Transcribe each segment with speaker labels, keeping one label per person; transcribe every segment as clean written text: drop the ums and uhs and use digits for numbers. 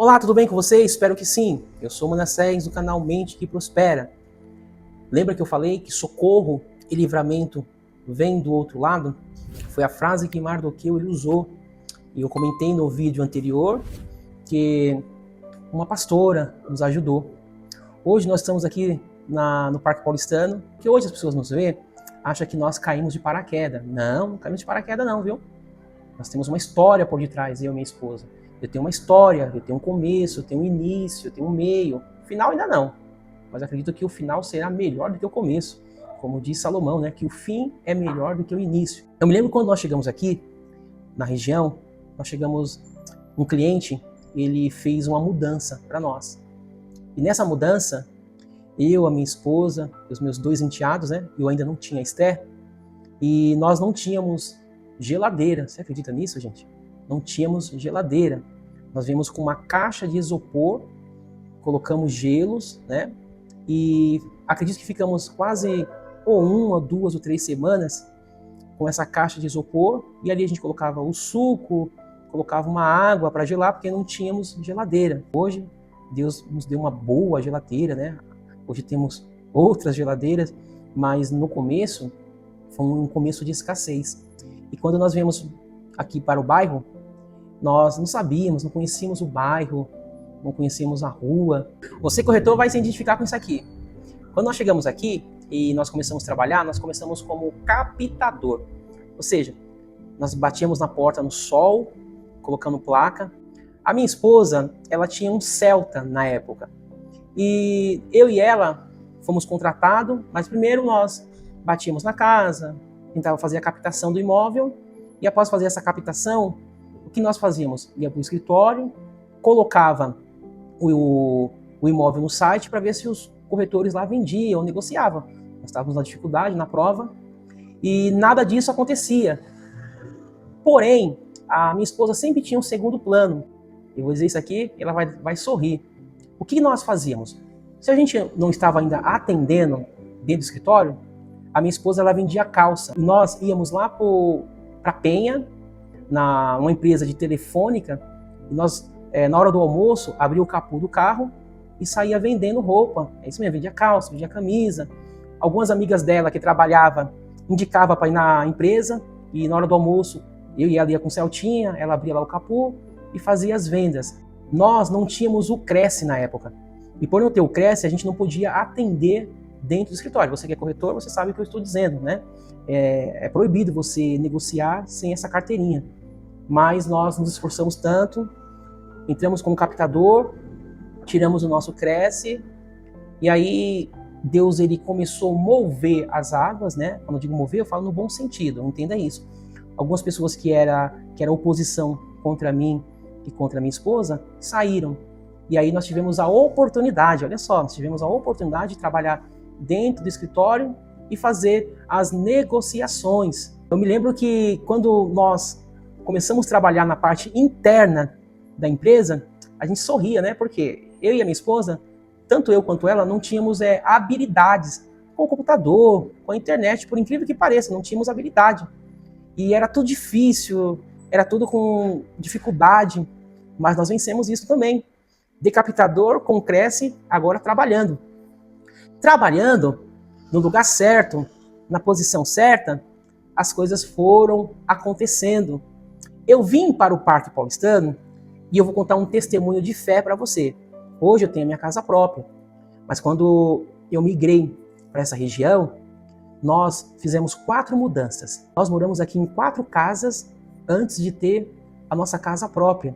Speaker 1: Olá, tudo bem com você? Espero que sim. Eu sou Manassés do canal Mente que Prospera. Lembra que eu falei que socorro e livramento vem do outro lado? Foi a frase que Mardoqueu ele usou. E eu comentei no vídeo anterior que uma pastora nos ajudou. Hoje nós estamos aqui no Parque Paulistano, que hoje as pessoas nos veem, acham que nós caímos de paraquedas. Não caímos de paraquedas não, viu? Nós temos uma história por detrás, eu e minha esposa. Eu tenho uma história, eu tenho um começo, eu tenho um início, eu tenho um meio. Final ainda não, mas acredito que o final será melhor do que o começo. Como diz Salomão, né, que o fim é melhor do que o início. Eu me lembro quando nós chegamos aqui, na região, um cliente, ele fez uma mudança para nós. E nessa mudança, eu, a minha esposa, os meus 2 enteados, né, eu ainda não tinha Esther, e nós não tínhamos geladeira. Você acredita nisso, gente? Não tínhamos geladeira. Nós viemos com uma caixa de isopor, colocamos gelos, né? E acredito que ficamos quase ou 1, 2 ou 3 semanas com essa caixa de isopor, e ali a gente colocava o suco, colocava uma água para gelar, porque não tínhamos geladeira. Hoje, Deus nos deu uma boa geladeira, né? Hoje temos outras geladeiras, mas no começo, foi um começo de escassez. E quando nós viemos aqui para o bairro, nós não sabíamos, não conhecíamos o bairro, não conhecíamos a rua. Você, corretor, vai se identificar com isso aqui. Quando nós chegamos aqui e nós começamos a trabalhar, nós começamos como captador. Ou seja, nós batíamos na porta no sol, colocando placa. A minha esposa, ela tinha um Celta na época. E eu e ela fomos contratados, mas primeiro nós batíamos na casa, tentava fazer a captação do imóvel, e após fazer essa captação, o que nós fazíamos? Ia para o escritório, colocava o imóvel no site para ver se os corretores lá vendiam ou negociavam. Nós estávamos na dificuldade, na prova, e nada disso acontecia. Porém, a minha esposa sempre tinha um segundo plano. Eu vou dizer isso aqui, ela vai sorrir. O que nós fazíamos? Se a gente não estava ainda atendendo dentro do escritório, a minha esposa ela vendia calça. E nós íamos lá para Penha, uma empresa de telefônica, e nós, na hora do almoço, abria o capô do carro e saía vendendo roupa. É isso mesmo, vendia calça, vendia camisa. Algumas amigas dela que trabalhavam indicavam para ir na empresa, e na hora do almoço, eu e ela ia com Celtinha, ela abria lá o capô e fazia as vendas. Nós não tínhamos o Cresce na época. E por não ter o Cresce, a gente não podia atender dentro do escritório. Você que é corretor, você sabe o que eu estou dizendo, né? É proibido você negociar sem essa carteirinha. Mas nós nos esforçamos tanto, entramos como captador, tiramos o nosso Cresce, e aí Deus ele começou a mover as águas, né? Quando eu digo mover, eu falo no bom sentido, entenda isso. Algumas pessoas que era oposição contra mim e contra a minha esposa saíram. E aí nós tivemos a oportunidade, olha só, nós tivemos a oportunidade de trabalhar dentro do escritório e fazer as negociações. Eu me lembro que quando nós começamos a trabalhar na parte interna da empresa, a gente sorria, né? Porque eu e a minha esposa, tanto eu quanto ela, não tínhamos habilidades com o computador, com a internet, por incrível que pareça, não tínhamos habilidade. E era tudo difícil, era tudo com dificuldade, mas nós vencemos isso também. Decapitador com Cresce, agora trabalhando. Trabalhando no lugar certo, na posição certa, as coisas foram acontecendo. Eu vim para o Parque Paulistano e eu vou contar um testemunho de fé para você. Hoje eu tenho a minha casa própria, mas quando eu migrei para essa região, nós fizemos 4 mudanças. Nós moramos aqui em 4 casas antes de ter a nossa casa própria.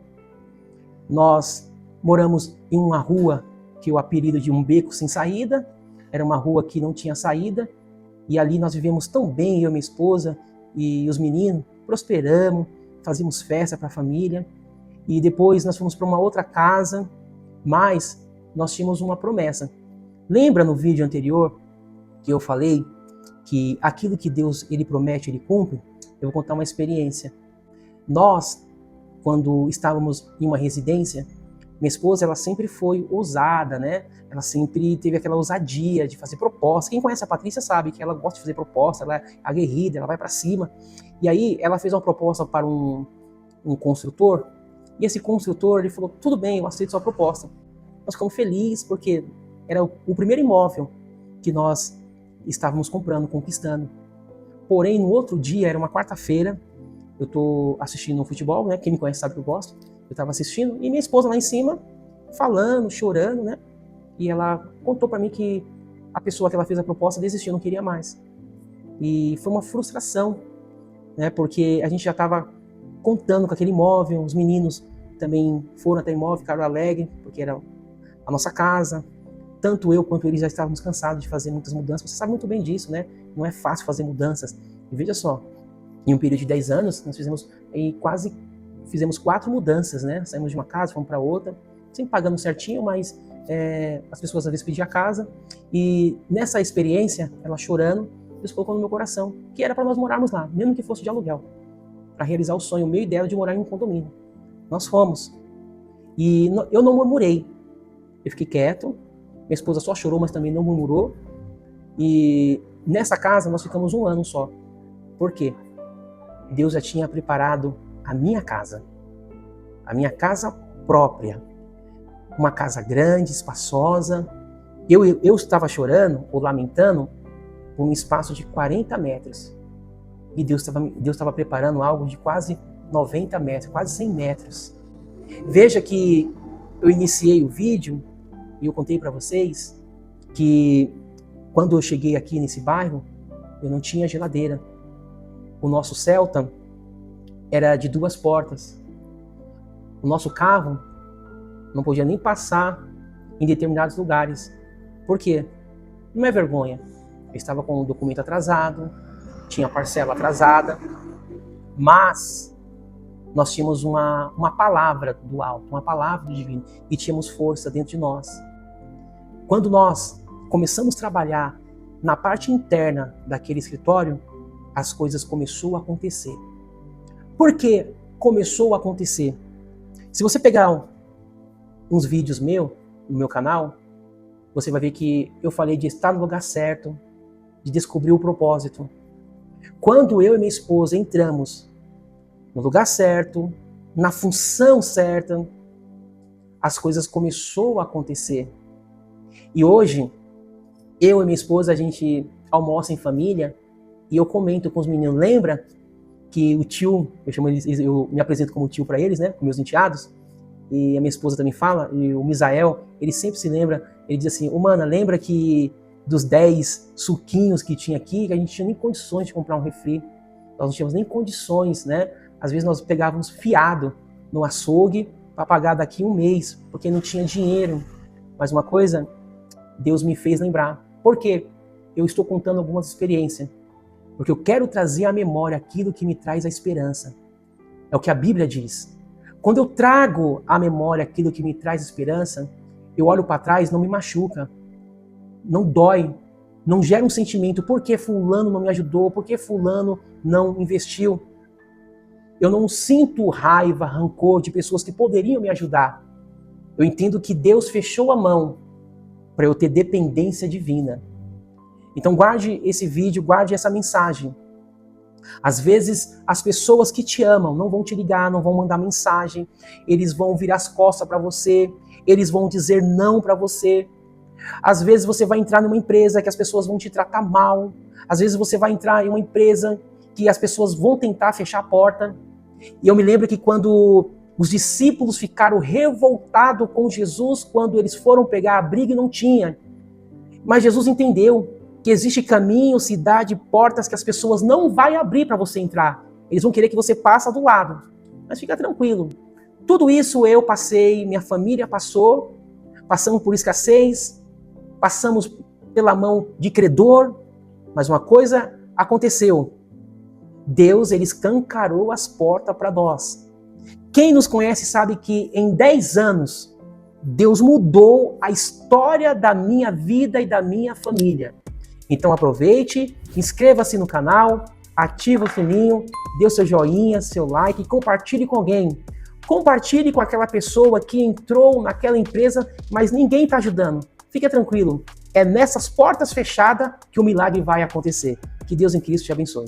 Speaker 1: Nós moramos em uma rua que o apelido de um beco sem saída, era uma rua que não tinha saída, e ali nós vivemos tão bem, eu e minha esposa e os meninos, prosperamos, fazíamos festa para a família, e depois nós fomos para uma outra casa, mas nós tínhamos uma promessa. Lembra no vídeo anterior que eu falei que aquilo que Deus ele promete, ele cumpre? Eu vou contar uma experiência. Nós, quando estávamos em uma residência, minha esposa, ela sempre foi ousada, né? Ela sempre teve aquela ousadia de fazer proposta. Quem conhece a Patrícia sabe que ela gosta de fazer proposta, ela é aguerrida, ela vai para cima. E aí ela fez uma proposta para um construtor, E esse construtor, ele falou, tudo bem, eu aceito sua proposta. Nós ficamos felizes porque era o primeiro imóvel que nós estávamos comprando, conquistando. Porém, no outro dia, era uma quarta-feira, eu estou assistindo um futebol, né? Quem me conhece sabe que eu gosto. Eu estava assistindo e minha esposa lá em cima, falando, chorando, né? E ela contou para mim que a pessoa que ela fez a proposta desistiu, não queria mais. E foi uma frustração, né? Porque a gente já estava contando com aquele imóvel, os meninos também foram até o imóvel, ficaram alegres, porque era a nossa casa. Tanto eu quanto eles já estávamos cansados de fazer muitas mudanças. Você sabe muito bem disso, né? Não é fácil fazer mudanças. E veja só, em um período de 10 anos, nós fizemos 4 mudanças, né? Saímos de uma casa, fomos para outra, sempre pagando certinho, mas as pessoas às vezes pediam a casa. E nessa experiência, ela chorando, Deus colocou no meu coração que era para nós morarmos lá, mesmo que fosse de aluguel, para realizar o sonho meu e dela de morar em um condomínio. Nós fomos. E eu não murmurei. Eu fiquei quieto. Minha esposa só chorou, mas também não murmurou. E nessa casa nós ficamos 1 ano só. Por quê? Deus já tinha preparado a minha casa própria. Uma casa grande, espaçosa. Eu estava chorando ou lamentando por um espaço de 40 metros. E Deus estava preparando algo de quase 90 metros, quase 100 metros. Veja que eu iniciei o vídeo e eu contei para vocês que quando eu cheguei aqui nesse bairro, eu não tinha geladeira. O nosso Celta era de 2 portas. O nosso carro não podia nem passar em determinados lugares. Por quê? Não é vergonha. Eu estava com o documento atrasado, tinha parcela atrasada, mas nós tínhamos uma palavra do alto, uma palavra do divino, e tínhamos força dentro de nós. Quando nós começamos a trabalhar na parte interna daquele escritório, as coisas começaram a acontecer. Por que começou a acontecer? Se você pegar uns vídeos no meu canal, você vai ver que eu falei de estar no lugar certo, de descobrir o propósito. Quando eu e minha esposa entramos no lugar certo, na função certa, as coisas começaram a acontecer. E hoje, eu e minha esposa, a gente almoça em família e eu comento com os meninos, lembra que o tio, eu me apresento como tio para eles, né, com meus enteados, e a minha esposa também fala, e o Misael, ele sempre se lembra, ele diz assim, Mana, lembra que dos 10 suquinhos que tinha aqui, que a gente não tinha nem condições de comprar um refri, nós não tínhamos nem condições, né, às vezes nós pegávamos fiado no açougue para pagar daqui 1 mês, porque não tinha dinheiro. Mas uma coisa, Deus me fez lembrar. Por quê? Eu estou contando algumas experiências. Porque eu quero trazer à memória aquilo que me traz a esperança. É o que a Bíblia diz. Quando eu trago à memória aquilo que me traz esperança, eu olho para trás, não me machuca, não dói, não gera um sentimento, por que fulano não me ajudou, por que fulano não investiu? Eu não sinto raiva, rancor de pessoas que poderiam me ajudar. Eu entendo que Deus fechou a mão para eu ter dependência divina. Então guarde esse vídeo, guarde essa mensagem. Às vezes as pessoas que te amam não vão te ligar, não vão mandar mensagem, eles vão virar as costas para você, eles vão dizer não para você. Às vezes você vai entrar numa empresa que as pessoas vão te tratar mal, às vezes você vai entrar em uma empresa que as pessoas vão tentar fechar a porta. E eu me lembro que quando os discípulos ficaram revoltados com Jesus, quando eles foram pegar a briga e não tinha. Mas Jesus entendeu que existe caminho, cidade, portas que as pessoas não vão abrir para você entrar. Eles vão querer que você passe do lado. Mas fica tranquilo. Tudo isso eu passei, minha família passou, passamos por escassez, passamos pela mão de credor, mas uma coisa aconteceu. Deus, ele escancarou as portas para nós. Quem nos conhece sabe que em 10 anos, Deus mudou a história da minha vida e da minha família. Então aproveite, inscreva-se no canal, ativa o sininho, dê o seu joinha, seu like, compartilhe com alguém. Compartilhe com aquela pessoa que entrou naquela empresa, mas ninguém está ajudando. Fique tranquilo, é nessas portas fechadas que o milagre vai acontecer. Que Deus em Cristo te abençoe.